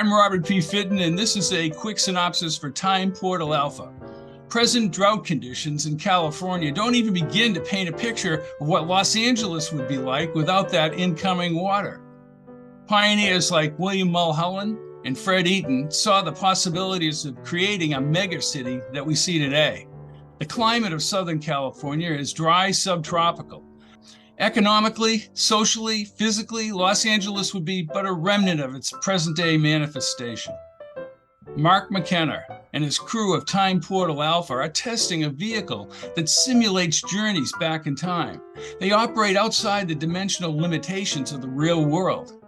I'm Robert P. Fitton, and this is a quick synopsis for Time Portal Alpha. Present drought conditions in California don't even begin to paint a picture of what Los Angeles would be like without that incoming water. Pioneers like William Mulholland and Fred Eaton saw the possibilities of creating a megacity that we see today. The climate of Southern California is dry subtropical. Economically, socially, physically, Los Angeles would be but a remnant of its present-day manifestation. Mark McKenna and his crew of Time Portal Alpha are testing a vehicle that simulates journeys back in time. They operate outside the dimensional limitations of the real world.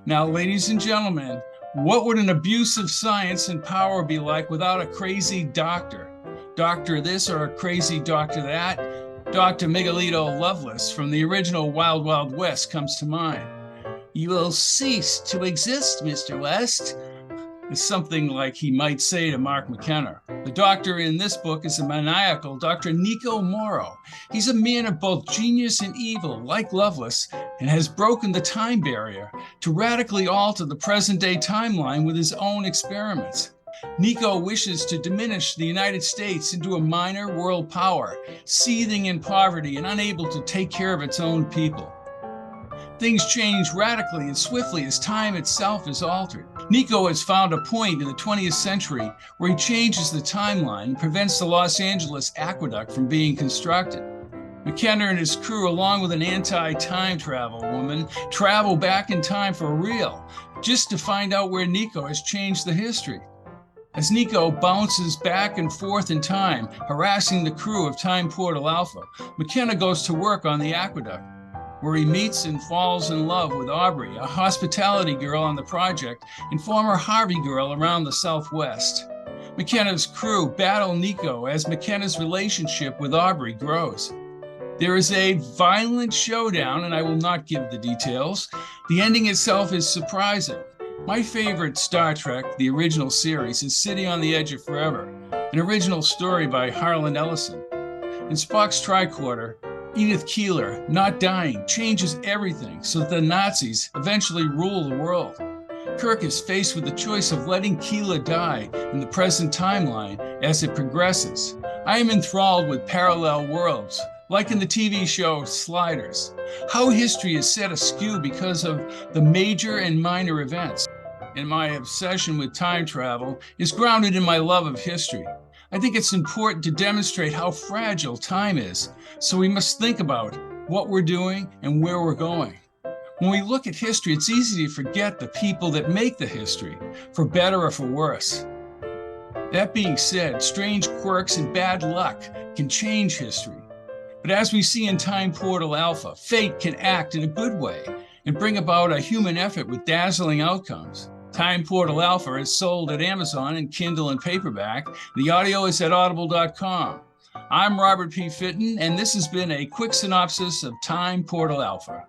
Now, ladies and gentlemen, what would an abuse of science and power be like without a crazy doctor? Doctor this or a crazy doctor that? Dr. Miguelito Loveless from the original Wild Wild West comes to mind. "You will cease to exist, Mr. West," is something like he might say to Mark McKenna. The doctor in this book is a maniacal Dr. Nico Morrow. He's a man of both genius and evil, like Loveless, and has broken the time barrier to radically alter the present-day timeline with his own experiments. Nico wishes to diminish the United States into a minor world power, seething in poverty and unable to take care of its own people. Things change radically and swiftly as time itself is altered. Nico has found a point in the 20th century where he changes the timeline and prevents the Los Angeles aqueduct from being constructed. McKenna and his crew, along with an anti-time travel woman, travel back in time for real, just to find out where Nico has changed the history. As Nico bounces back and forth in time, harassing the crew of Time Portal Alpha, McKenna goes to work on the aqueduct, where he meets and falls in love with Aubrey, a hospitality girl on the project and former Harvey girl around the Southwest. McKenna's crew battle Nico as McKenna's relationship with Aubrey grows. There is a violent showdown, and I will not give the details. The ending itself is surprising. My favorite Star Trek, the original series, is City on the Edge of Forever, an original story by Harlan Ellison. In Spock's tricorder, Edith Keeler, not dying, changes everything so that the Nazis eventually rule the world. Kirk is faced with the choice of letting Keeler die in the present timeline as it progresses. I am enthralled with parallel worlds, like in the TV show Sliders. How history is set askew because of the major and minor events. And my obsession with time travel is grounded in my love of history. I think it's important to demonstrate how fragile time is, so we must think about what we're doing and where we're going. When we look at history, it's easy to forget the people that make the history, for better or for worse. That being said, strange quirks and bad luck can change history. But as we see in Time Portal Alpha, fate can act in a good way and bring about a human effort with dazzling outcomes. Time Portal Alpha is sold at Amazon in Kindle and paperback. The audio is at audible.com. I'm Robert P. Fitton, and this has been a quick synopsis of Time Portal Alpha.